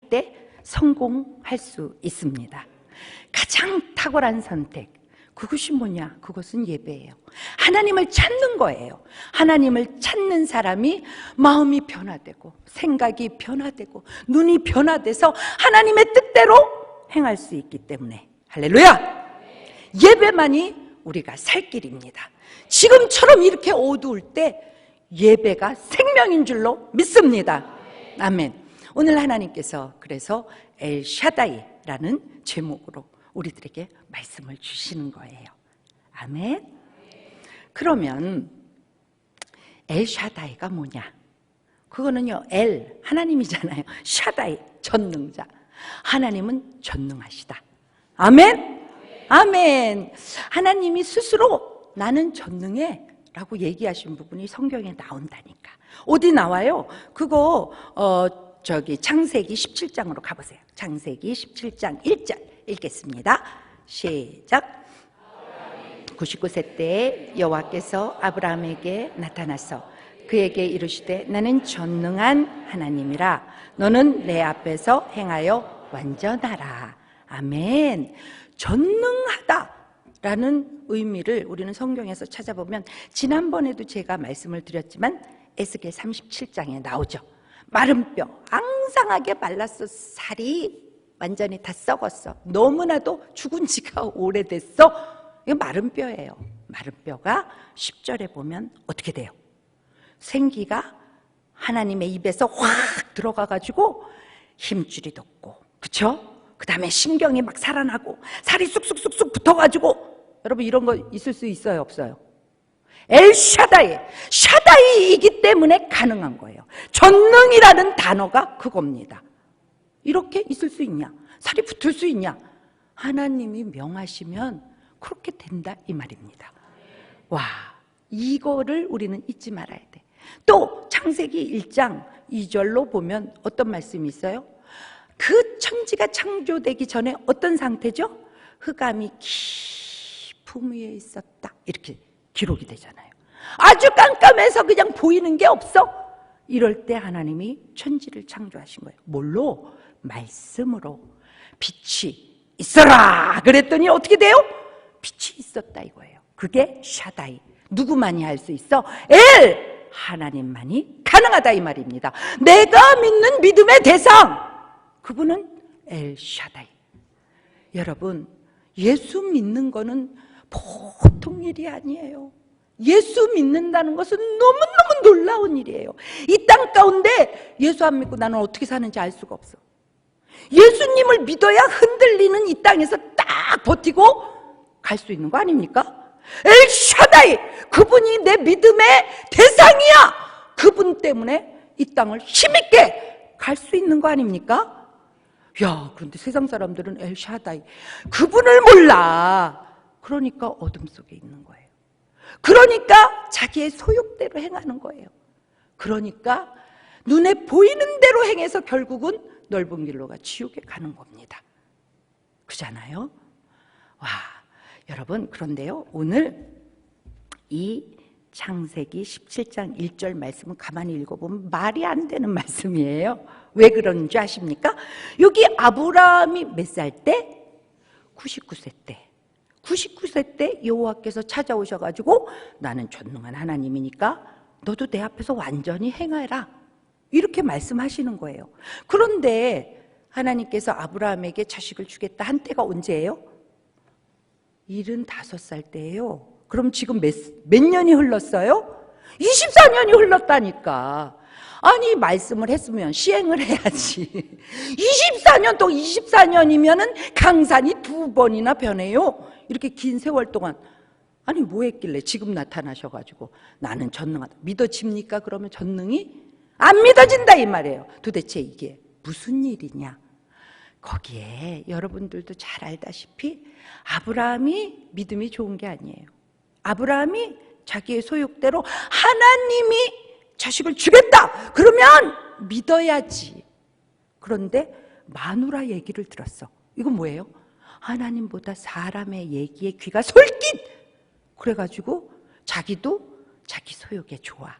때 성공할 수 있습니다. 가장 탁월한 선택, 그것이 뭐냐? 그것은 예배예요. 하나님을 찾는 거예요. 하나님을 찾는 사람이 마음이 변화되고 생각이 변화되고 눈이 변화돼서 하나님의 뜻대로 행할 수 있기 때문에, 할렐루야! 예배만이 우리가 살 길입니다. 지금처럼 이렇게 어두울 때 예배가 생명인 줄로 믿습니다. 아멘. 오늘 하나님께서 그래서 엘샤다이라는 제목으로 우리들에게 말씀을 주시는 거예요. 아멘. 그러면 엘샤다이가 뭐냐? 그거는요, 엘 하나님이잖아요. 샤다이 전능자. 하나님은 전능하시다. 아멘. 아멘. 하나님이 스스로 나는 전능해 라고 얘기하신 부분이 성경에 나온다니까. 어디 나와요? 그거 창세기 17장으로 가보세요. 창세기 17장 1절 읽겠습니다. 시작. 99세 때에 여호와께서 아브라함에게 나타나서 그에게 이르시되 나는 전능한 하나님이라 너는 내 앞에서 행하여 완전하라. 아멘. 전능하다라는 의미를 우리는 성경에서 찾아보면 지난번에도 제가 말씀을 드렸지만 에스겔 37장에 나오죠. 마른 뼈, 앙상하게 말랐어. 살이 완전히 다 썩었어. 너무나도 죽은 지가 오래됐어. 이거 마른 뼈예요. 마른 뼈가 10절에 보면 어떻게 돼요? 생기가 하나님의 입에서 확 들어가가지고 힘줄이 돋고, 그쵸? 그 다음에 신경이 막 살아나고 살이 쑥쑥쑥쑥 붙어가지고, 여러분 이런 거 있을 수 있어요, 없어요? 엘샤다이, 샤다이이기 때문에 가능한 거예요. 전능이라는 단어가 그겁니다. 이렇게 있을 수 있냐? 살이 붙을 수 있냐? 하나님이 명하시면 그렇게 된다 이 말입니다. 와, 이거를 우리는 잊지 말아야 돼. 또 창세기 1장 2절로 보면 어떤 말씀이 있어요? 그 천지가 창조되기 전에 어떤 상태죠? 흑암이 깊음 위에 있었다, 이렇게 기록이 되잖아요. 아주 깜깜해서 그냥 보이는 게 없어. 이럴 때 하나님이 천지를 창조하신 거예요. 뭘로? 말씀으로. 빛이 있어라 그랬더니 어떻게 돼요? 빛이 있었다 이거예요. 그게 샤다이. 누구만이 할 수 있어? 엘! 하나님만이 가능하다 이 말입니다. 내가 믿는 믿음의 대상, 그분은 엘샤다이. 여러분, 예수 믿는 거는 보통 일이 아니에요. 예수 믿는다는 것은 너무너무 놀라운 일이에요. 이 땅 가운데 예수 안 믿고 나는 어떻게 사는지 알 수가 없어. 예수님을 믿어야 흔들리는 이 땅에서 딱 버티고 갈 수 있는 거 아닙니까? 엘샤다이, 그분이 내 믿음의 대상이야. 그분 때문에 이 땅을 힘있게 갈 수 있는 거 아닙니까? 야, 그런데 세상 사람들은 엘샤다이, 그분을 몰라. 그러니까 어둠 속에 있는 거예요. 그러니까 자기의 소욕대로 행하는 거예요. 그러니까 눈에 보이는 대로 행해서 결국은 넓은 길로가 지옥에 가는 겁니다. 그렇잖아요? 와, 여러분, 그런데요, 오늘 이 창세기 17장 1절 말씀은 가만히 읽어보면 말이 안 되는 말씀이에요. 왜 그런지 아십니까? 여기 아브라함이 몇 살 때? 99세 때. 99세 때 여호와께서 찾아오셔가지고 나는 전능한 하나님이니까 너도 내 앞에서 완전히 행하라, 이렇게 말씀하시는 거예요. 그런데 하나님께서 아브라함에게 자식을 주겠다 한 때가 언제예요? 75살 때예요. 그럼 지금 몇 년이 흘렀어요? 24년이 흘렀다니까. 아니, 말씀을 했으면 시행을 해야지. 24년 동안, 24년이면은 강산이 2번이나 변해요. 이렇게 긴 세월 동안. 아니, 뭐 했길래 지금 나타나셔가지고 나는 전능하다. 믿어집니까? 그러면 전능이? 안 믿어진다 이 말이에요. 도대체 이게 무슨 일이냐? 거기에 여러분들도 잘 알다시피 아브라함이 믿음이 좋은 게 아니에요. 아브라함이 자기의 소욕대로 하나님이 자식을 주겠다 그러면 믿어야지. 그런데 마누라 얘기를 들었어. 이건 뭐예요? 하나님보다 사람의 얘기에 귀가 솔깃. 그래가지고 자기도 자기 소욕에 좋아.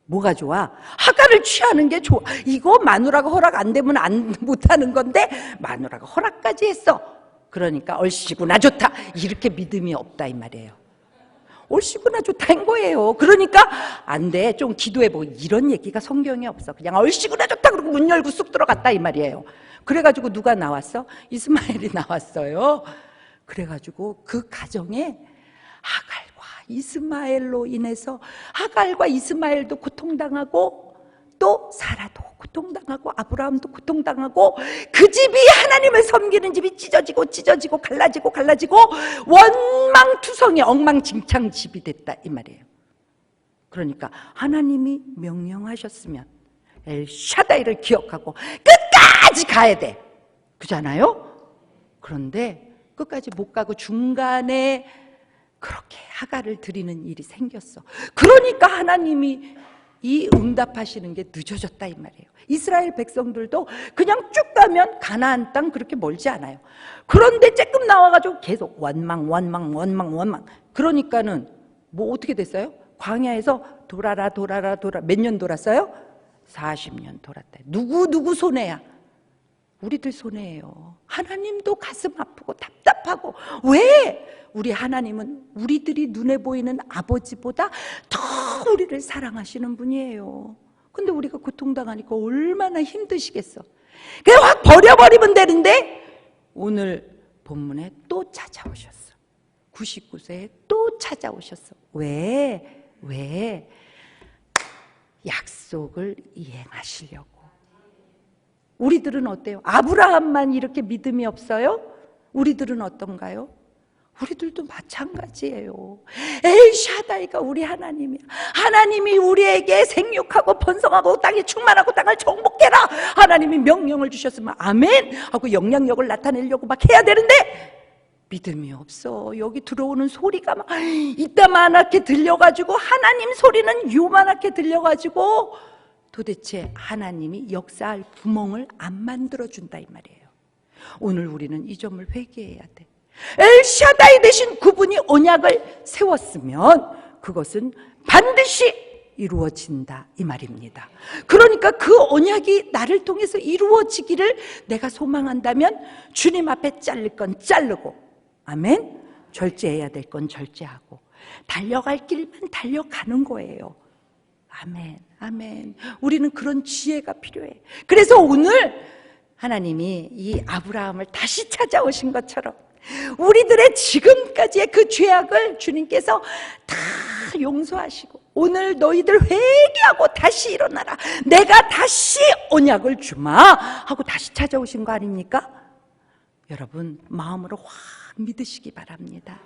뭐가 좋아? 하갈을 취하는 게 좋아. 이거 마누라가 허락 안 되면 못하는 건데 마누라가 허락까지 했어. 그러니까 얼씨구나 좋다. 이렇게 믿음이 없다 이 말이에요. 얼씨구나 좋다인 거예요. 그러니까 안 돼. 좀 기도해보고. 이런 얘기가 성경에 없어. 그냥 얼씨구나 좋다 그러고 문 열고 쑥 들어갔다 이 말이에요. 그래가지고 누가 나왔어? 이스마엘이 나왔어요. 그래가지고 그 가정에 하갈과 이스마엘로 인해서 하갈과 이스마엘도 고통당하고 또 사라도 고통당하고 아브라함도 고통당하고 그 집이 하나님을 섬기는 집이 찢어지고 갈라지고 원망투성이 엉망진창 집이 됐다 이 말이에요. 그러니까 하나님이 명령하셨으면 엘샤다이를 기억하고 끝까지 가야 돼. 그잖아요? 그런데 끝까지 못 가고 중간에 그렇게 하갈을 드리는 일이 생겼어. 그러니까 하나님이 이 응답하시는 게 늦어졌다 이 말이에요. 이스라엘 백성들도 그냥 쭉 가면 가나안 땅 그렇게 멀지 않아요. 그런데 조금 나와가지고 계속 원망. 그러니까는 뭐 어떻게 됐어요? 광야에서 돌아라 몇 년 돌았어요? 40년 돌았다. 누구 손해야? 우리들 손해예요. 하나님도 가슴 아프고 답답하고. 왜? 우리 하나님은 우리들이 눈에 보이는 아버지보다 더 우리를 사랑하시는 분이에요. 근데 우리가 고통당하니까 얼마나 힘드시겠어. 그냥 확 버려버리면 되는데 오늘 본문에 또 찾아오셨어. 99세에 또 찾아오셨어. 왜? 약속을 이행하시려고. 우리들은 어때요? 아브라함만 이렇게 믿음이 없어요? 우리들은 어떤가요? 우리들도 마찬가지예요. 엘샤다이가 우리 하나님이야. 하나님이 우리에게 생육하고 번성하고 땅에 충만하고 땅을 정복해라. 하나님이 명령을 주셨으면 아멘 하고 영향력을 나타내려고 막 해야 되는데 믿음이 없어. 여기 들어오는 소리가 막 이따만하게 들려가지고 하나님 소리는 요만하게 들려가지고 도대체 하나님이 역사할 구멍을 안 만들어준다 이 말이에요. 오늘 우리는 이 점을 회개해야 돼. 엘샤다이 대신 그분이 언약을 세웠으면 그것은 반드시 이루어진다 이 말입니다. 그러니까 그 언약이 나를 통해서 이루어지기를 내가 소망한다면 주님 앞에 자를 건 자르고 아멘. 절제해야 될 건 절제하고 달려갈 길만 달려가는 거예요. 아멘. 우리는 그런 지혜가 필요해. 그래서 오늘 하나님이 이 아브라함을 다시 찾아오신 것처럼 우리들의 지금까지의 그 죄악을 주님께서 다 용서하시고 오늘 너희들 회개하고 다시 일어나라. 내가 다시 언약을 주마 하고 다시 찾아오신 거 아닙니까? 여러분 마음으로 확 믿으시기 바랍니다.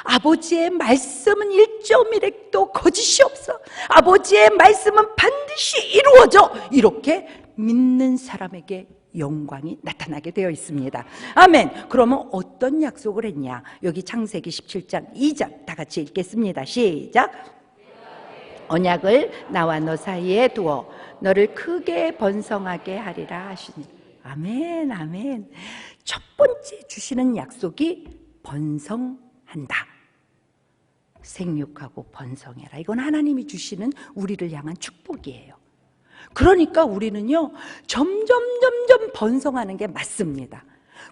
아버지의 말씀은 1.1획도 거짓이 없어. 아버지의 말씀은 반드시 이루어져. 이렇게 믿는 사람에게 영광이 나타나게 되어 있습니다. 아멘. 그러면 어떤 약속을 했냐? 여기 창세기 17장 2절 다 같이 읽겠습니다. 시작. 언약을 나와 너 사이에 두어 너를 크게 번성하게 하리라 하시니. 아멘. 첫 번째 주시는 약속이 번성한다. 생육하고 번성해라. 이건 하나님이 주시는 우리를 향한 축복이에요. 그러니까 우리는요 점점 번성하는 게 맞습니다.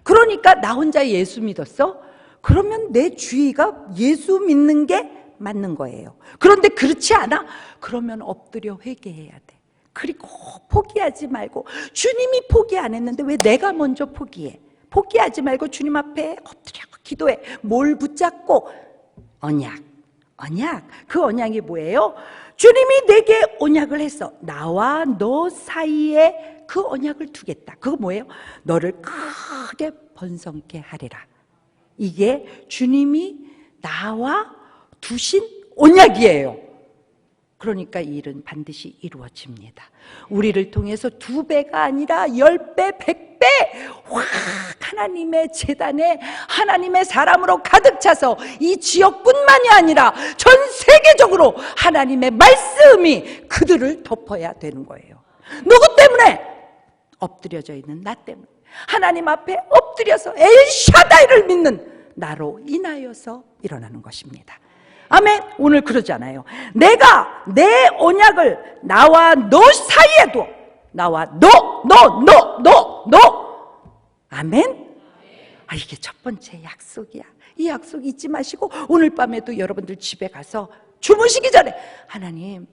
그러니까 나 혼자 예수 믿었어? 그러면 내 주위가 예수 믿는 게 맞는 거예요. 그런데 그렇지 않아? 그러면 엎드려 회개해야 돼. 그리고 포기하지 말고 주님이 포기 안 했는데 왜 내가 먼저 포기해? 포기하지 말고 주님 앞에 엎드려 기도해. 뭘 붙잡고? 언약. 그 언약이 뭐예요? 주님이 내게 언약을 했어. 나와 너 사이에 그 언약을 두겠다. 그거 뭐예요? 너를 크게 번성케 하리라. 이게 주님이 나와 두신 언약이에요. 그러니까 이 일은 반드시 이루어집니다. 우리를 통해서 2배가 아니라 10배, 100배 확 하나님의 재단에 하나님의 사람으로 가득 차서 이 지역뿐만이 아니라 전 세계적으로 하나님의 말씀이 그들을 덮어야 되는 거예요. 누구 때문에? 엎드려져 있는 나 때문에. 하나님 앞에 엎드려서 엘샤다이를 믿는 나로 인하여서 일어나는 것입니다. 아멘. 오늘 그러잖아요. 내가 내 언약을 나와 너 사이에 두어. 나와 너. 아멘. 이게 첫 번째 약속이야. 이 약속 잊지 마시고 오늘 밤에도 여러분들 집에 가서 주무시기 전에 하나님,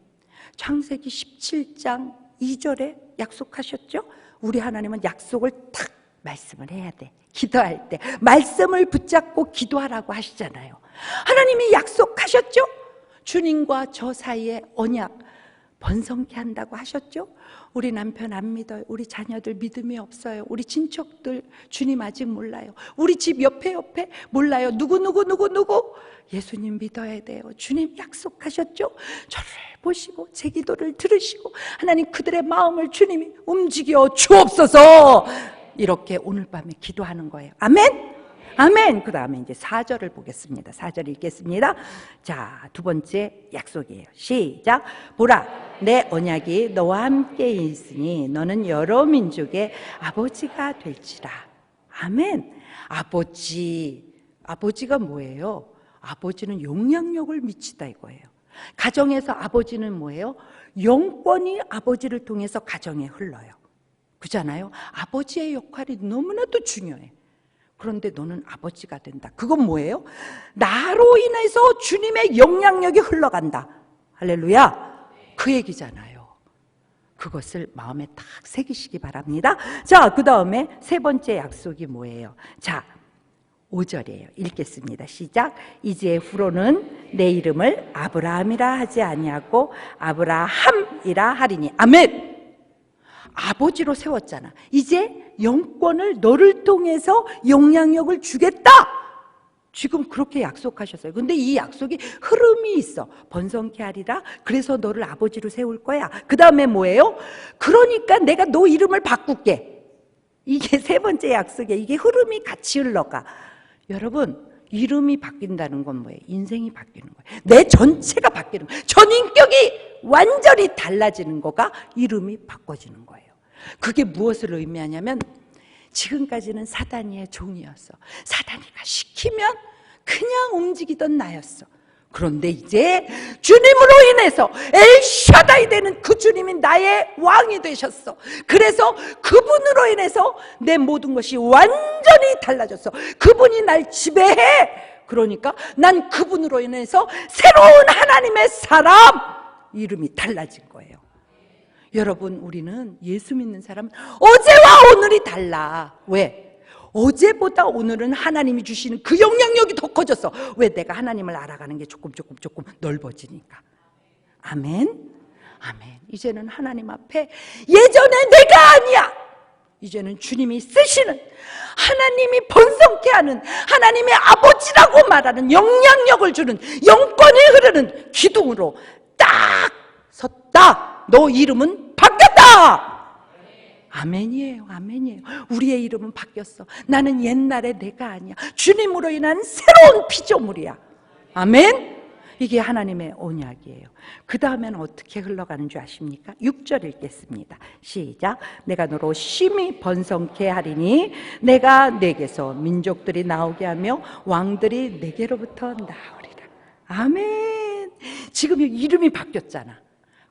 창세기 17장 2절에 약속하셨죠? 우리 하나님은 약속을 딱 말씀을 해야 돼. 기도할 때 말씀을 붙잡고 기도하라고 하시잖아요. 하나님이 약속하셨죠? 주님과 저 사이에 언약 번성케 한다고 하셨죠? 우리 남편 안 믿어요. 우리 자녀들 믿음이 없어요. 우리 친척들 주님 아직 몰라요. 우리 집 옆에 몰라요. 누구 예수님 믿어야 돼요. 주님 약속하셨죠? 저를 보시고 제 기도를 들으시고 하나님 그들의 마음을 주님이 움직여 주옵소서. 이렇게 오늘 밤에 기도하는 거예요. 아멘. 아멘. 그 다음에 이제 4절을 보겠습니다. 4절 읽겠습니다. 자, 두 번째 약속이에요. 시작. 보라, 내 언약이 너와 함께 있으니 너는 여러 민족의 아버지가 될지라. 아멘. 아버지가 뭐예요? 아버지는 영향력을 미치다 이거예요. 가정에서 아버지는 뭐예요? 영권이 아버지를 통해서 가정에 흘러요. 그렇잖아요? 아버지의 역할이 너무나도 중요해. 그런데 너는 아버지가 된다. 그건 뭐예요? 나로 인해서 주님의 영향력이 흘러간다. 할렐루야. 그 얘기잖아요. 그것을 마음에 딱 새기시기 바랍니다. 자, 그 다음에 세 번째 약속이 뭐예요? 자, 5절이에요. 읽겠습니다. 시작. 이제 후로는 내 이름을 아브라함이라 하지 아니하고 아브라함이라 하리니. 아멘. 아버지로 세웠잖아. 이제 영권을 너를 통해서 영향력을 주겠다. 지금 그렇게 약속하셨어요. 근데 이 약속이 흐름이 있어. 번성케 하리라. 그래서 너를 아버지로 세울 거야. 그 다음에 뭐예요? 그러니까 내가 너 이름을 바꿀게. 이게 세 번째 약속이야. 이게 흐름이 같이 흘러가. 여러분, 이름이 바뀐다는 건 뭐예요? 인생이 바뀌는 거예요. 내 전체가 바뀌는 거예요. 전 인격이 완전히 달라지는 거가 이름이 바꿔지는 거예요. 그게 무엇을 의미하냐면 지금까지는 사단이의 종이었어. 사단이가 시키면 그냥 움직이던 나였어. 그런데 이제 주님으로 인해서 엘샤다이 되는 그 주님이 나의 왕이 되셨어. 그래서 그분으로 인해서 내 모든 것이 완전히 달라졌어. 그분이 날 지배해. 그러니까 난 그분으로 인해서 새로운 하나님의 사람, 이름이 달라진 거예요. 여러분, 우리는 예수 믿는 사람은 어제와 오늘이 달라. 왜? 어제보다 오늘은 하나님이 주시는 그 영향력이 더 커졌어. 왜? 내가 하나님을 알아가는 게 조금 넓어지니까. 아멘. 아멘. 이제는 하나님 앞에 예전에 내가 아니야. 이제는 주님이 쓰시는, 하나님이 번성케 하는, 하나님의 아버지라고 말하는, 영향력을 주는, 영권이 흐르는 기둥으로 딱 섰다. 너 이름은 바뀌었다. 아멘이에요. 아멘이에요. 우리의 이름은 바뀌었어. 나는 옛날에 내가 아니야. 주님으로 인한 새로운 피조물이야. 아멘. 이게 하나님의 언약이에요. 그 다음엔 어떻게 흘러가는 줄 아십니까? 6절 읽겠습니다. 시작. 내가 너로 심히 번성케 하리니 내가 내게서 민족들이 나오게 하며 왕들이 내게로부터 나오리라. 아멘. 지금 이름이 바뀌었잖아.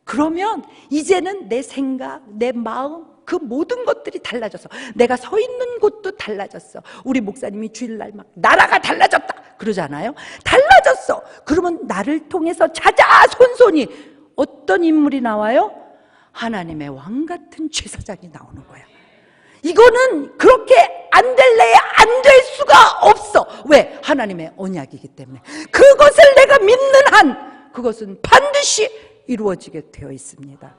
그러면 이제는 내 생각, 내 마음, 그 모든 것들이 달라졌어. 내가 서 있는 곳도 달라졌어. 우리 목사님이 주일날 막 나라가 달라졌다 그러잖아요. 달라졌어. 그러면 나를 통해서 자자손손이 어떤 인물이 나와요? 하나님의 왕 같은 제사장이 나오는 거야. 이거는 그렇게 안 될래야 안 될 수가 없어. 왜? 하나님의 언약이기 때문에. 그것을 내가 믿는 한 그것은 반드시 이루어지게 되어 있습니다.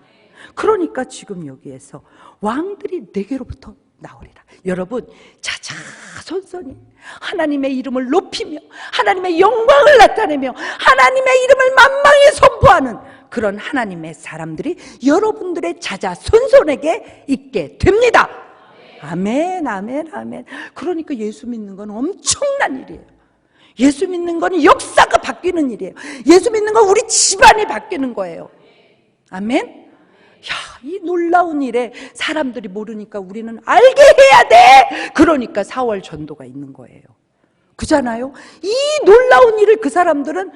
그러니까 지금 여기에서 왕들이 내게로부터 나오리라. 여러분, 자자손손이 하나님의 이름을 높이며 하나님의 영광을 나타내며 하나님의 이름을 만방에 선포하는 그런 하나님의 사람들이 여러분들의 자자손손에게 있게 됩니다. 아멘, 아멘, 아멘. 그러니까 예수 믿는 건 엄청난 일이에요. 예수 믿는 건 역사가 바뀌는 일이에요. 예수 믿는 건 우리 집안이 바뀌는 거예요. 아멘. 야, 이 놀라운 일에 사람들이 모르니까 우리는 알게 해야 돼. 그러니까 4월 전도가 있는 거예요. 그잖아요. 이 놀라운 일을 그 사람들은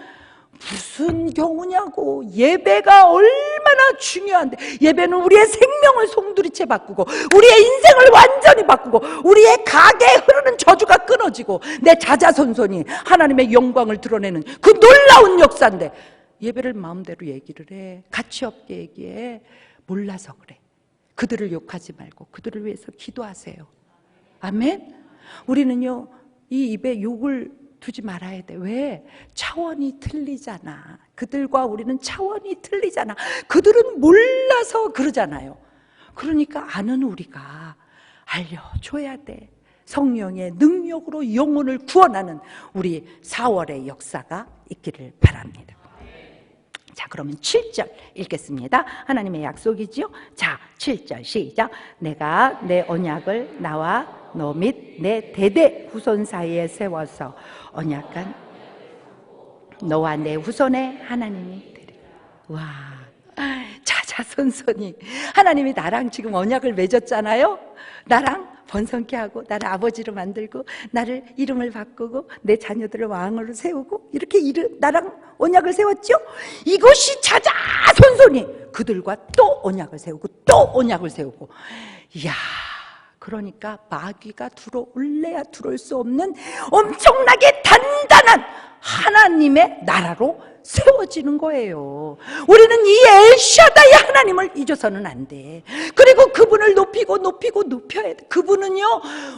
무슨 경우냐고. 예배가 얼마나 중요한데. 예배는 우리의 생명을 송두리째 바꾸고, 우리의 인생을 완전히 바꾸고, 우리의 가게에 흐르는 저주가 끊어지고, 내 자자손손이 하나님의 영광을 드러내는 그 놀라운 역사인데, 예배를 마음대로 얘기를 해. 가치 없게 얘기해. 몰라서 그래. 그들을 욕하지 말고 그들을 위해서 기도하세요. 아멘. 우리는요, 이 입에 욕을 두지 말아야 돼. 왜? 차원이 틀리잖아. 그들과 우리는 차원이 틀리잖아. 그들은 몰라서 그러잖아요. 그러니까 아는 우리가 알려줘야 돼. 성령의 능력으로 영혼을 구원하는 우리 4월의 역사가 있기를 바랍니다. 자, 그러면 7절 읽겠습니다. 하나님의 약속이지요. 자, 7절 시작. 내가 내 언약을 나와 너 및 내 대대 후손 사이에 세워서 언약한 너와 내 후손의 하나님이 되리라. 와, 자자손손이 하나님이 나랑 지금 언약을 맺었잖아요. 나랑 번성케 하고 나를 아버지로 만들고 나를 이름을 바꾸고 내 자녀들을 왕으로 세우고 이렇게 나랑 언약을 세웠죠. 이것이 자자손손이 그들과 또 언약을 세우고 또 언약을 세우고. 이야, 그러니까 마귀가 들어올래야 들어올 수 없는 엄청나게 단단한 하나님의 나라로 세워지는 거예요. 우리는 이 엘샤다의 하나님을 잊어서는 안 돼. 그리고 그분을 높이고 높이고 높여야 돼. 그분은요,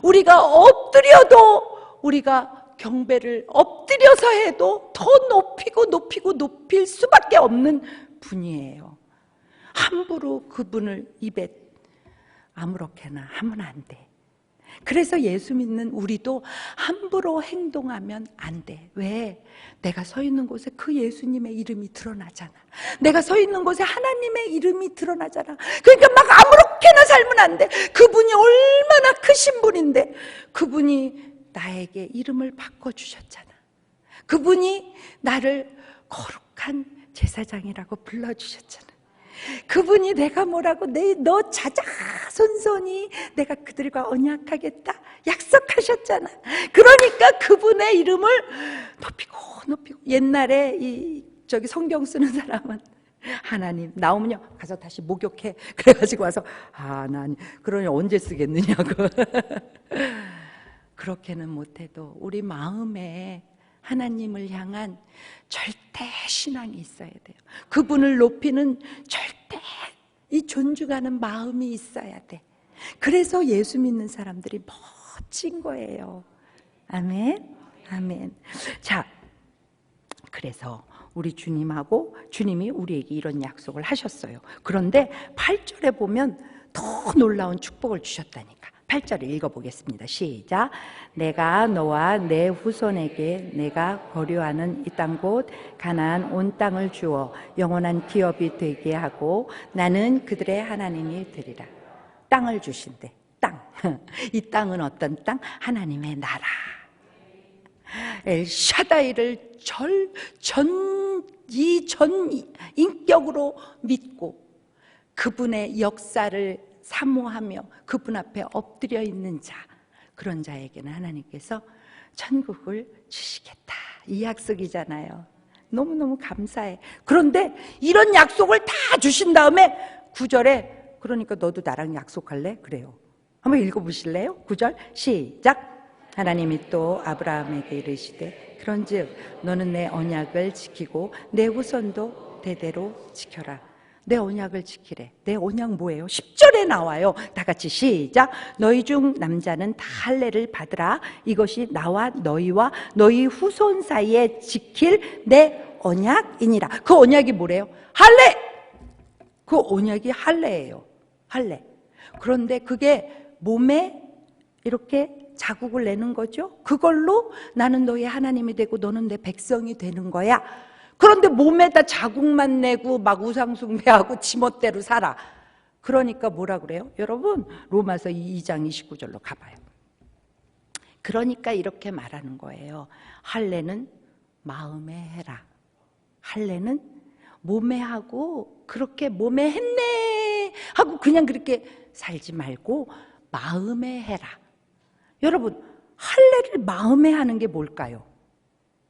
우리가 엎드려도, 우리가 경배를 엎드려서 해도 더 높이고 높이고 높일 수밖에 없는 분이에요. 함부로 그분을 입에 아무렇게나 하면 안 돼. 그래서 예수 믿는 우리도 함부로 행동하면 안 돼. 왜? 내가 서 있는 곳에 그 예수님의 이름이 드러나잖아. 내가 서 있는 곳에 하나님의 이름이 드러나잖아. 그러니까 막 아무렇게나 살면 안 돼. 그분이 얼마나 크신 분인데, 그분이 나에게 이름을 바꿔주셨잖아. 그분이 나를 거룩한 제사장이라고 불러주셨잖아. 그분이 내가 뭐라고, 너 자자손손이 내가 그들과 언약하겠다 약속하셨잖아. 그러니까 그분의 이름을 높이고 높이고. 옛날에 저기 성경 쓰는 사람은 하나님 나오면요, 가서 다시 목욕해. 그래가지고 와서 하나님, 그러니 언제 쓰겠느냐고. 그렇게는 못해도 우리 마음에 하나님을 향한 절대 신앙이 있어야 돼요. 그분을 높이는 절대 이 존중하는 마음이 있어야 돼. 그래서 예수 믿는 사람들이 멋진 거예요. 아멘, 아멘. 자, 그래서 우리 주님하고 주님이 우리에게 이런 약속을 하셨어요. 그런데 8절에 보면 더 놀라운 축복을 주셨다니까. 8절을 읽어보겠습니다. 시작. 내가 너와 내 후손에게 내가 거류하는 이 땅 곧 가나안 온 땅을 주어 영원한 기업이 되게 하고 나는 그들의 하나님이 되리라. 땅을 주신대. 땅. 이 땅은 어떤 땅? 하나님의 나라. 엘샤다이를 전 인격으로 믿고 그분의 역사를 사모하며 그분 앞에 엎드려 있는 자, 그런 자에게는 하나님께서 천국을 주시겠다, 이 약속이잖아요. 너무너무 감사해. 그런데 이런 약속을 다 주신 다음에 9절에 그러니까 너도 나랑 약속할래? 그래요. 한번 읽어보실래요? 9절 시작. 하나님이 또 아브라함에게 이르시되 그런즉 너는 내 언약을 지키고 내 후손도 대대로 지켜라. 내 언약을 지키래. 내 언약 뭐예요? 10절에 나와요. 다 같이 시작. 너희 중 남자는 다 할례를 받으라. 이것이 나와 너희와 너희 후손 사이에 지킬 내 언약이니라. 그 언약이 뭐래요? 할례. 그 언약이 할례예요. 할례. 그런데 그게 몸에 이렇게 자국을 내는 거죠. 그걸로 나는 너희 하나님이 되고 너는 내 백성이 되는 거야. 그런데 몸에다 자국만 내고 막 우상숭배하고 지멋대로 살아. 그러니까 뭐라 그래요? 여러분, 로마서 2장 29절로 가봐요. 그러니까 이렇게 말하는 거예요. 할례는 마음에 해라. 할례는 몸에 하고 그렇게 몸에 했네 하고 그냥 그렇게 살지 말고 마음에 해라. 여러분, 할례를 마음에 하는 게 뭘까요?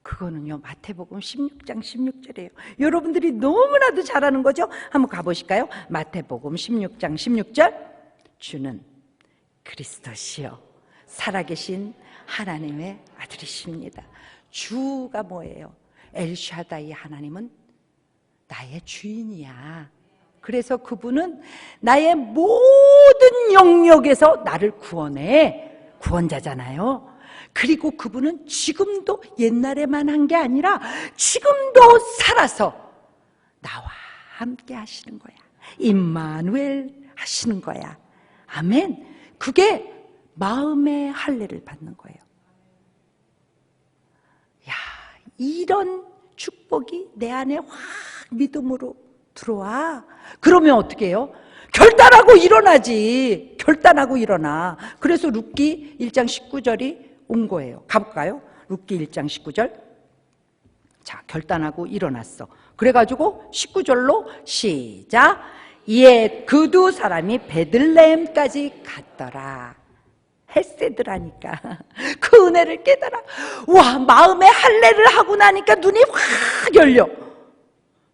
그거는요, 마태복음 16장 16절이에요. 여러분들이 너무나도 잘하는 거죠? 한번 가보실까요? 마태복음 16장 16절. 주는 그리스도시요 살아계신 하나님의 아들이십니다. 주가 뭐예요? 엘샤다이 하나님은 나의 주인이야. 그래서 그분은 나의 모든 영역에서 나를 구원해. 구원자잖아요. 그리고 그분은 지금도 옛날에만 한 게 아니라 지금도 살아서 나와 함께 하시는 거야. 임마누엘 하시는 거야. 아멘. 그게 마음의 할례를 받는 거예요. 야, 이런 축복이 내 안에 확 믿음으로 들어와. 그러면 어떻게 해요? 결단하고 일어나지. 결단하고 일어나. 그래서 룻기 1장 19절이 온 거예요. 가볼까요? 룻기 1장 19절. 자, 결단하고 일어났어. 그래가지고 19절로 시작. 이에 그 두 사람이 베들레헴까지 갔더라. 헬세드라니까. 그 은혜를 깨달아. 와, 마음에 할례를 하고 나니까 눈이 확 열려.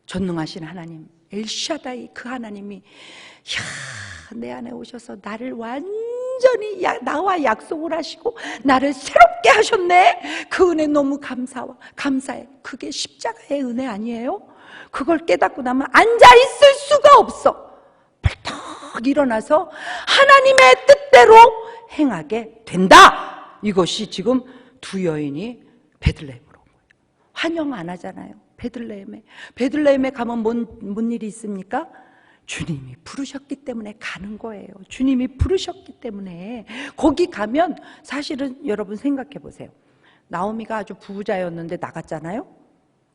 전능하신 하나님, 엘샤다이 그 하나님이 내 안에 오셔서 나를 완전히 나와 약속을 하시고 나를 새롭게 하셨네. 그 은혜 너무 감사해. 그게 십자가의 은혜 아니에요? 그걸 깨닫고 나면 앉아있을 수가 없어. 벌떡 일어나서 하나님의 뜻대로 행하게 된다. 이것이 지금 두 여인이 베들레헴으로 온 거예요. 환영 안 하잖아요. 베들레헴에 가면 뭔 일이 있습니까? 주님이 부르셨기 때문에 가는 거예요. 주님이 부르셨기 때문에. 거기 가면 사실은 여러분 생각해 보세요. 나오미가 아주 부자였는데 나갔잖아요.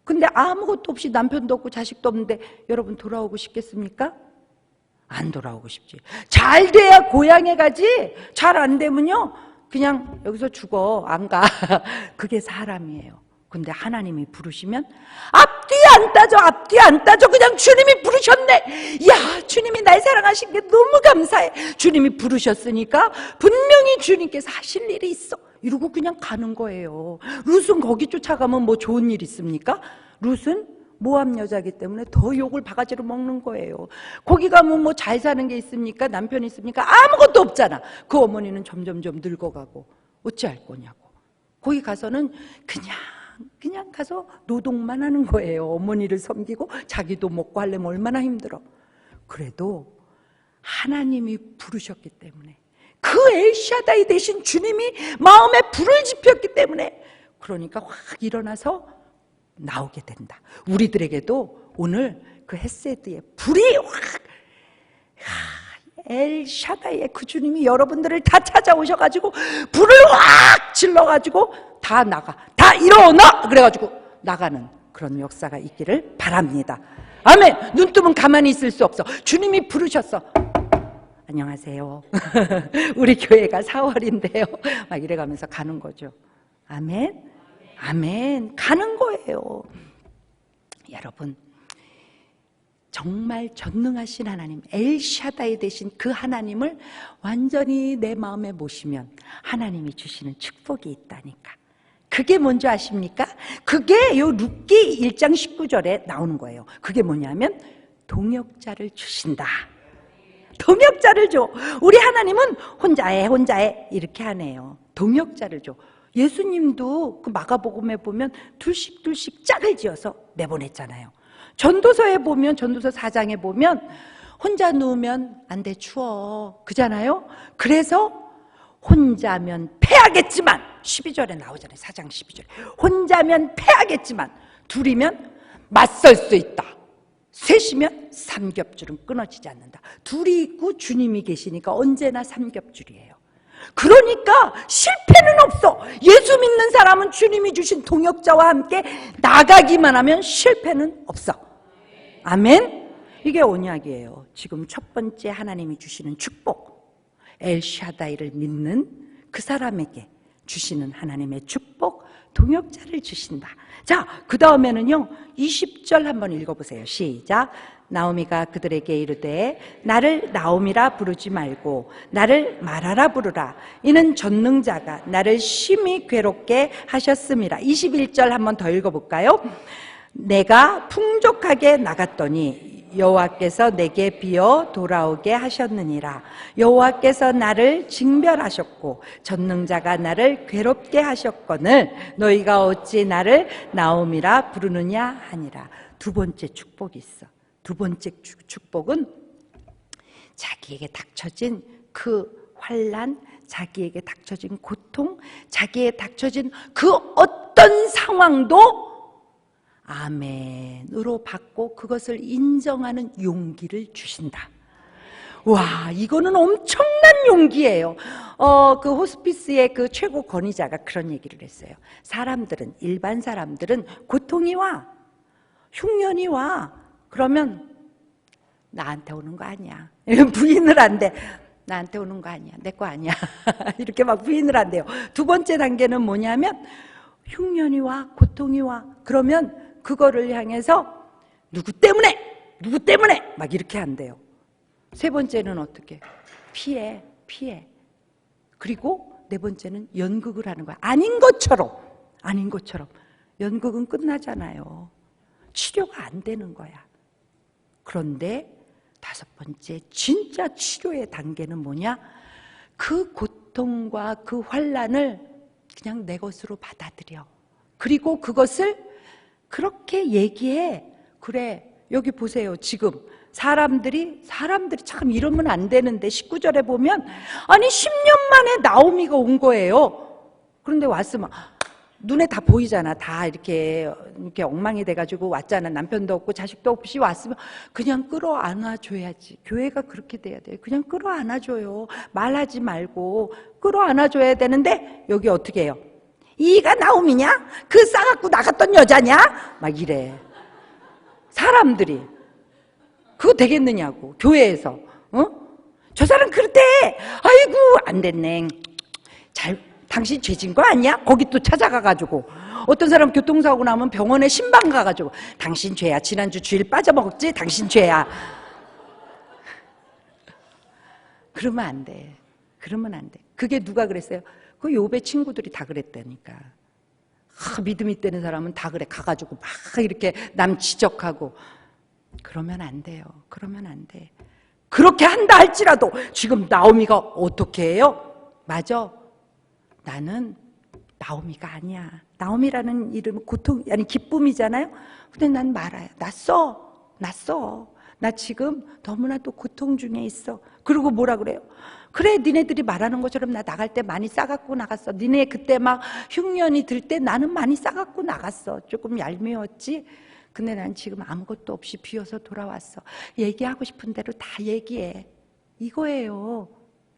근데 아무것도 없이 남편도 없고 자식도 없는데 여러분 돌아오고 싶겠습니까? 안 돌아오고 싶지. 잘 돼야 고향에 가지. 잘 안 되면요 그냥 여기서 죽어. 안 가. 그게 사람이에요. 근데 하나님이 부르시면 앞뒤 안 따져 그냥 주님이 부르셨네. 야, 주님이 날 사랑하신 게 너무 감사해. 주님이 부르셨으니까 분명히 주님께서 하실 일이 있어. 이러고 그냥 가는 거예요. 룻은 거기 쫓아가면 뭐 좋은 일 있습니까? 룻은 모압 여자이기 때문에 더 욕을 바가지로 먹는 거예요. 거기 가면 뭐 잘 사는 게 있습니까? 남편이 있습니까? 아무것도 없잖아. 그 어머니는 점점점 늙어가고 어찌할 거냐고. 거기 가서는 그냥 가서 노동만 하는 거예요. 어머니를 섬기고 자기도 먹고 하려면 얼마나 힘들어. 그래도 하나님이 부르셨기 때문에, 그 엘샤다이 되신 주님이 마음에 불을 지폈기 때문에, 그러니까 확 일어나서 나오게 된다. 우리들에게도 오늘 그 헤세드의 불이 확, 엘샤다이의 그 주님이 여러분들을 다 찾아오셔가지고 불을 확 질러가지고 다 일어나! 그래가지고 나가는 그런 역사가 있기를 바랍니다. 아멘. 눈 뜨면 가만히 있을 수 없어. 주님이 부르셨어. 안녕하세요. 우리 교회가 4월인데요. 막 이래가면서 가는 거죠. 아멘. 아멘. 가는 거예요. 여러분, 정말 전능하신 하나님, 엘샤다이 되신 그 하나님을 완전히 내 마음에 모시면 하나님이 주시는 축복이 있다니까. 그게 뭔지 아십니까? 그게 요 룻기 1장 19절에 나오는 거예요. 그게 뭐냐면 동역자를 주신다. 동역자를 줘. 우리 하나님은 혼자해 이렇게 하네요. 동역자를 줘. 예수님도 그 마가복음에 보면 둘씩 짝을 지어서 내보냈잖아요. 전도서에 보면, 전도서 4장에 보면 혼자 누우면 안 돼, 추워, 그잖아요. 그래서 혼자면 패하겠지만, 12절에 나오잖아요. 4장 12절에 혼자면 패하겠지만 둘이면 맞설 수 있다. 셋이면 삼겹줄은 끊어지지 않는다. 둘이 있고 주님이 계시니까 언제나 삼겹줄이에요. 그러니까 실패는 없어. 예수 믿는 사람은 주님이 주신 동역자와 함께 나가기만 하면 실패는 없어. 아멘. 이게 언약이에요. 지금 첫 번째 하나님이 주시는 축복, 엘샤다이를 믿는 그 사람에게 주시는 하나님의 축복, 동역자를 주신다. 자, 그 다음에는요 20절 한번 읽어보세요. 시작. 나오미가 그들에게 이르되 나를 나오미라 부르지 말고 나를 마라라 부르라. 이는 전능자가 나를 심히 괴롭게 하셨음이라. 21절 한번 더 읽어볼까요? 내가 풍족하게 나갔더니 여호와께서 내게 비어 돌아오게 하셨느니라. 여호와께서 나를 징벌하셨고 전능자가 나를 괴롭게 하셨거늘 너희가 어찌 나를 나오미라 부르느냐 하니라. 두 번째 축복이 있어. 두 번째 축복은 자기에게 닥쳐진 그 환난, 자기에게 닥쳐진 고통, 자기에게 닥쳐진 그 어떤 상황도 아멘으로 받고 그것을 인정하는 용기를 주신다. 와, 이거는 엄청난 용기예요. 그 호스피스의 그 최고 권위자가 그런 얘기를 했어요. 사람들은, 일반 사람들은 고통이 와, 흉년이 와. 그러면 나한테 오는 거 아니야. 부인을 한대. 나한테 오는 거 아니야. 내 거 아니야. 이렇게 막 부인을 한대요. 두 번째 단계는 뭐냐면 흉년이 와, 고통이 와. 그러면 그거를 향해서 누구 때문에 막 이렇게 한대요. 세 번째는 어떻게? 피해. 그리고 네 번째는 연극을 하는 거야. 아닌 것처럼. 연극은 끝나잖아요. 치료가 안 되는 거야. 그런데 다섯 번째 진짜 치료의 단계는 뭐냐? 그 고통과 그 환난을 그냥 내 것으로 받아들여. 그리고 그것을 그렇게 얘기해. 그래, 여기 보세요. 지금 사람들이 참 이러면 안 되는데 19절에 보면 아니 10년 만에 나오미가 온 거예요. 그런데 왔으면 눈에 다 보이잖아. 다 이렇게 엉망이 돼가지고 왔잖아. 남편도 없고 자식도 없이 왔으면 그냥 끌어안아줘야지. 교회가 그렇게 돼야 돼요. 그냥 끌어안아줘요. 말하지 말고 끌어안아줘야 되는데 여기 어떻게 해요? 이가 나오미냐? 그 싸갖고 나갔던 여자냐? 막 이래. 사람들이 그거 되겠느냐고. 교회에서 저 사람 그렇대. 아이고 안 됐네. 당신 죄진 거 아니야? 거기 또 찾아가가지고 어떤 사람 교통사고 나면 병원에 신방 가가지고 당신 죄야. 지난주 주일 빠져먹었지? 당신 죄야. 그러면 안 돼. 그게 누가 그랬어요? 그 욥의 친구들이 다 그랬다니까. 믿음 있다는 사람은 다 그래. 가가지고 막 이렇게 남 지적하고. 그러면 안 돼요. 그렇게 한다 할지라도 지금 나오미가 어떻게 해요? 맞아. 나는 나오미가 아니야. 나오미라는 이름은 기쁨이잖아요. 근데 난 말아요. 났어. 나 지금 너무나도 고통 중에 있어. 그리고 뭐라 그래요? 그래, 니네들이 말하는 것처럼 나 나갈 때 많이 싸갖고 나갔어. 니네 그때 막 흉년이 들 때 나는 많이 싸갖고 나갔어. 조금 얄미웠지? 근데 난 지금 아무것도 없이 비어서 돌아왔어. 얘기하고 싶은 대로 다 얘기해. 이거예요.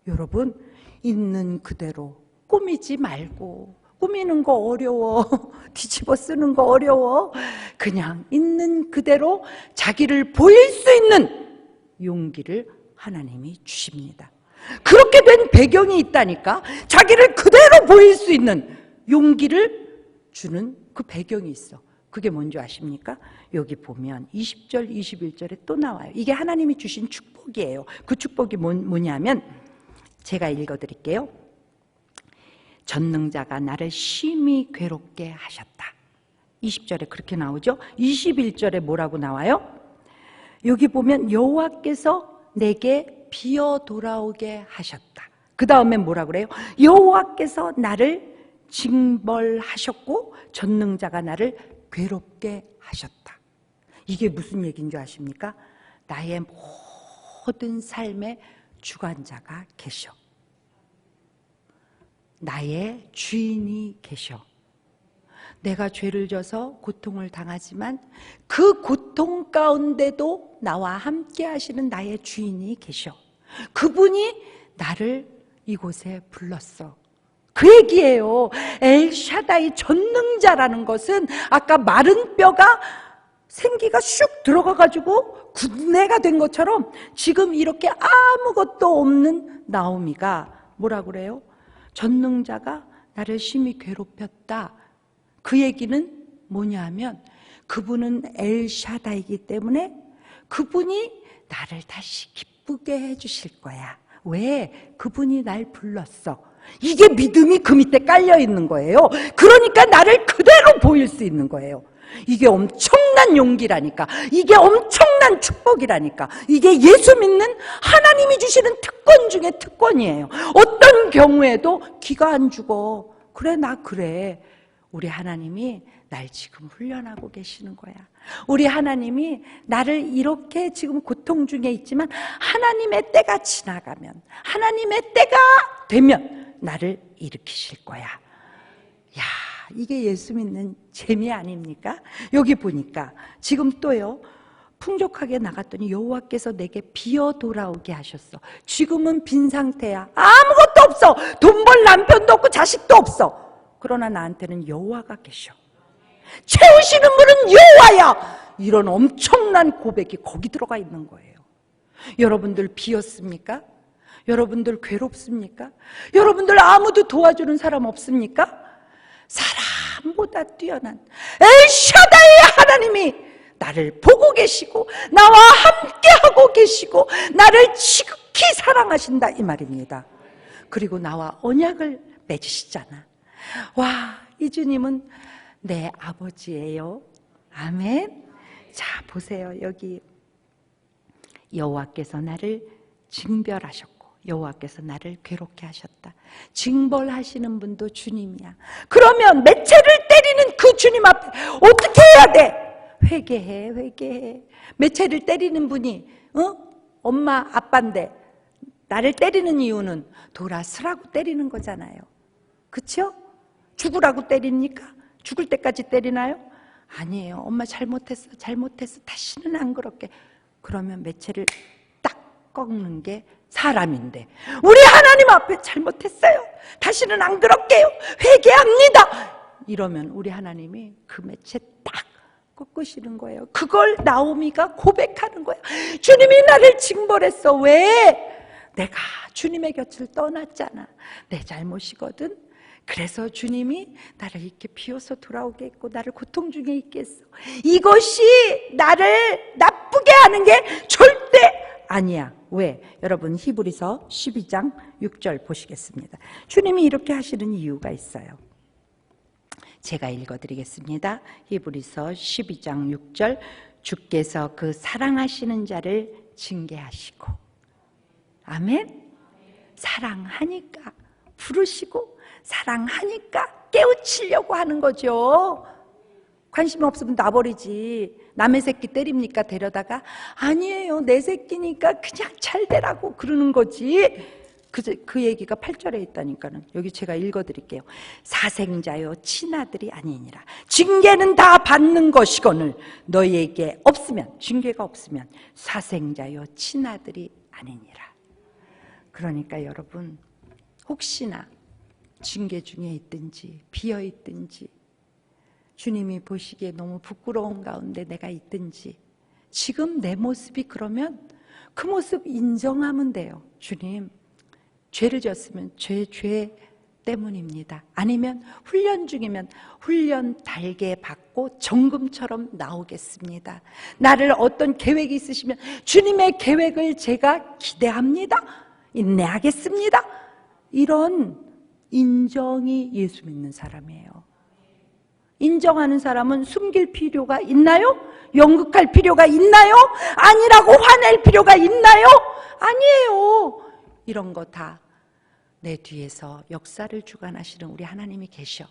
여러분, 있는 그대로 꾸미지 말고. 꾸미는 거 어려워. 뒤집어 쓰는 거 어려워. 그냥 있는 그대로 자기를 보일 수 있는 용기를 하나님이 주십니다. 그렇게 된 배경이 있다니까. 자기를 그대로 보일 수 있는 용기를 주는 그 배경이 있어. 그게 뭔지 아십니까? 여기 보면 20절, 21절에 또 나와요. 이게 하나님이 주신 축복이에요. 그 축복이 뭐냐면 제가 읽어드릴게요. 전능자가 나를 심히 괴롭게 하셨다. 20절에 그렇게 나오죠. 21절에 뭐라고 나와요? 여기 보면 여호와께서 내게 비어 돌아오게 하셨다. 그 다음에 뭐라 그래요? 여호와께서 나를 징벌하셨고 전능자가 나를 괴롭게 하셨다. 이게 무슨 얘기인 줄 아십니까? 나의 모든 삶의 주관자가 계셔. 나의 주인이 계셔. 내가 죄를 져서 고통을 당하지만 그 고통 가운데도 나와 함께 하시는 나의 주인이 계셔. 그분이 나를 이곳에 불렀어. 그 얘기예요. 엘샤다이 전능자라는 것은 아까 마른 뼈가 생기가 쑥 들어가가지고 군내가 된 것처럼 지금 이렇게 아무것도 없는 나오미가 뭐라 그래요? 전능자가 나를 심히 괴롭혔다. 그 얘기는 뭐냐 하면 그분은 엘샤다이기 때문에 그분이 나를 다시 기쁘게 해주실 거야. 왜? 그분이 날 불렀어. 이게 믿음이 그 밑에 깔려 있는 거예요. 그러니까 나를 그대로 보일 수 있는 거예요. 이게 엄청난 용기라니까. 이게 엄청난 축복이라니까. 이게 예수 믿는 하나님이 주시는 특권 중에 특권이에요. 어떤 경우에도 기가 안 죽어. 그래, 나 그래. 우리 하나님이 날 지금 훈련하고 계시는 거야. 우리 하나님이 나를 이렇게 지금 고통 중에 있지만 하나님의 때가 지나가면, 하나님의 때가 되면 나를 일으키실 거야. 야, 이게 예수 믿는 재미 아닙니까? 여기 보니까 지금 또요, 풍족하게 나갔더니 여호와께서 내게 비어 돌아오게 하셨어. 지금은 빈 상태야. 아무것도 없어. 돈 벌 남편도 없고 자식도 없어. 그러나 나한테는 여호와가 계셔. 채우시는 분은 여호와야. 이런 엄청난 고백이 거기 들어가 있는 거예요. 여러분들 비었습니까? 여러분들 괴롭습니까? 여러분들 아무도 도와주는 사람 없습니까? 사람보다 뛰어난 엘샤다의 하나님이 나를 보고 계시고 나와 함께하고 계시고 나를 지극히 사랑하신다, 이 말입니다. 그리고 나와 언약을 맺으시잖아. 와, 이 주님은 내 아버지예요. 아멘. 자, 보세요. 여기 여호와께서 나를 징벌하셨고 여호와께서 나를 괴롭게 하셨다. 징벌하시는 분도 주님이야. 그러면 매체를 때리는 그 주님 앞에 어떻게 해야 돼? 회개해, 회개해. 매체를 때리는 분이 엄마 아빠인데 나를 때리는 이유는 돌아서라고 때리는 거잖아요. 그렇죠? 죽으라고 때립니까? 죽을 때까지 때리나요? 아니에요. 엄마 잘못했어, 잘못했어, 다시는 안 그럴게. 그러면 매체를 딱 꺾는 게 사람인데, 우리 하나님 앞에 잘못했어요, 다시는 안 그럴게요, 회개합니다, 이러면 우리 하나님이 그 매체 딱 꺾으시는 거예요. 그걸 나오미가 고백하는 거예요. 주님이 나를 징벌했어. 왜? 내가 주님의 곁을 떠났잖아. 내 잘못이거든. 그래서 주님이 나를 이렇게 비워서 돌아오게 했고 나를 고통 중에 있게 했어. 이것이 나를 나쁘게 하는 게 절대 아니야. 왜? 여러분 히브리서 12장 6절 보시겠습니다. 주님이 이렇게 하시는 이유가 있어요. 제가 읽어드리겠습니다. 히브리서 12장 6절, 주께서 그 사랑하시는 자를 징계하시고, 아멘? 사랑하니까 부르시고 사랑하니까 깨우치려고 하는 거죠. 관심 없으면 놔버리지. 남의 새끼 때립니까? 데려다가? 아니에요, 내 새끼니까 그냥 잘 되라고 그러는 거지. 그 얘기가 8절에 있다니까는. 여기 제가 읽어드릴게요. 사생자요 친아들이 아니니라. 징계는 다 받는 것이거늘 너희에게 없으면, 징계가 없으면 사생자요 친아들이 아니니라. 그러니까 여러분, 혹시나 징계 중에 있든지 비어 있든지 주님이 보시기에 너무 부끄러운 가운데 내가 있든지, 지금 내 모습이 그러면 그 모습 인정하면 돼요. 주님, 죄를 졌으면 죄 때문입니다. 아니면 훈련 중이면 훈련 달게 받고 정금처럼 나오겠습니다. 나를 어떤 계획이 있으시면 주님의 계획을 제가 기대합니다. 인내하겠습니다. 이런 인정이 예수 믿는 사람이에요. 인정하는 사람은 숨길 필요가 있나요? 연극할 필요가 있나요? 아니라고 화낼 필요가 있나요? 아니에요. 이런 거 다 내 뒤에서 역사를 주관하시는 우리 하나님이 계셔.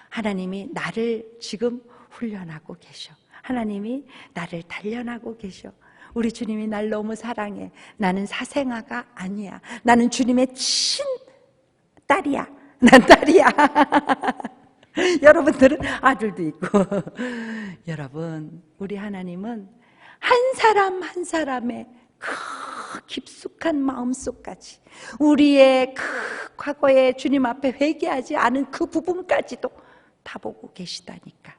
하나님이 나를 지금 훈련하고 계셔. 하나님이 나를 단련하고 계셔. 우리 주님이 날 너무 사랑해. 나는 사생아가 아니야. 나는 주님의 친딸이야. 난 딸이야. 여러분들은 아들도 있고. 여러분, 우리 하나님은 한 사람 한 사람의 그 깊숙한 마음속까지, 우리의 그 과거에 주님 앞에 회개하지 않은 그 부분까지도 다 보고 계시다니까.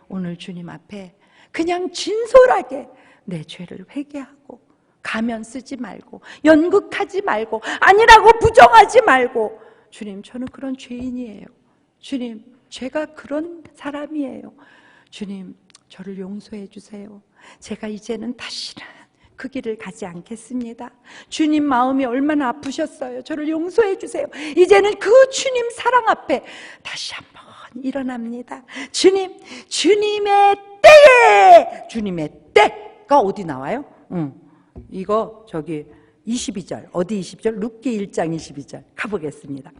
오늘 주님 앞에 그냥 진솔하게 내 죄를 회개하고 가면 쓰지 말고 연극하지 말고 아니라고 부정하지 말고, 주님, 저는 그런 죄인이에요. 주님, 제가 그런 사람이에요. 주님, 저를 용서해 주세요. 제가 이제는 다시는 그 길을 가지 않겠습니다. 주님 마음이 얼마나 아프셨어요. 저를 용서해 주세요. 이제는 그 주님 사랑 앞에 다시 한번 일어납니다. 주님, 주님의 때에, 주님의 때가 어디 나와요? 이거 저기 22절, 어디 20절? 룻기 1장 22절 가보겠습니다.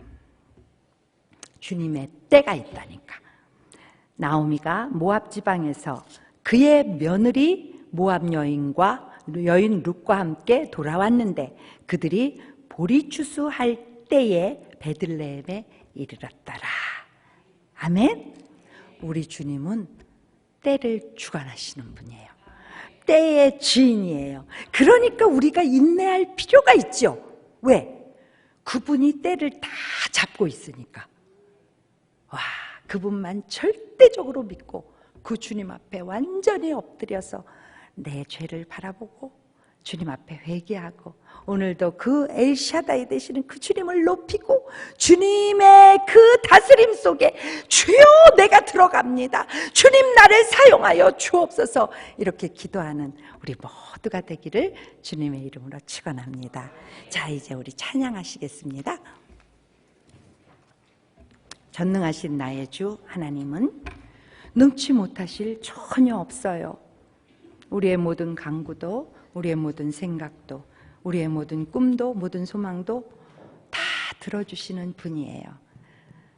주님의 때가 있다니까. 나오미가 모압 지방에서 그의 며느리 모압 여인과 여인 룻과 함께 돌아왔는데 그들이 보리추수할 때에 베들레헴에 이르렀더라. 아멘. 우리 주님은 때를 주관하시는 분이에요. 때의 주인이에요. 그러니까 우리가 인내할 필요가 있죠. 왜? 그분이 때를 다 잡고 있으니까. 와, 그분만 절대적으로 믿고 그 주님 앞에 완전히 엎드려서 내 죄를 바라보고 주님 앞에 회개하고 오늘도 그 엘샤다이 되시는 그 주님을 높이고 주님의 그 다스림 속에 주여 내가 들어갑니다. 주님 나를 사용하여 주옵소서 이렇게 기도하는 우리 모두가 되기를 주님의 이름으로 축원합니다. 자, 이제 우리 찬양하시겠습니다. 전능하신 나의 주 하나님은 능치 못하실 전혀 없어요. 우리의 모든 간구도 우리의 모든 생각도 우리의 모든 꿈도 모든 소망도 다 들어주시는 분이에요.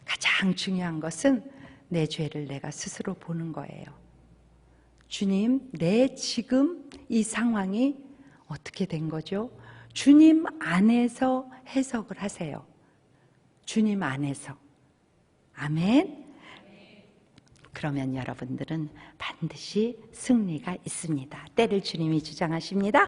가장 중요한 것은 내 죄를 내가 스스로 보는 거예요. 주님, 내 지금 이 상황이 어떻게 된 거죠? 주님 안에서 해석을 하세요. 주님 안에서. 아멘. 그러면 여러분들은 반드시 승리가 있습니다. 때를 주님이 주장하십니다.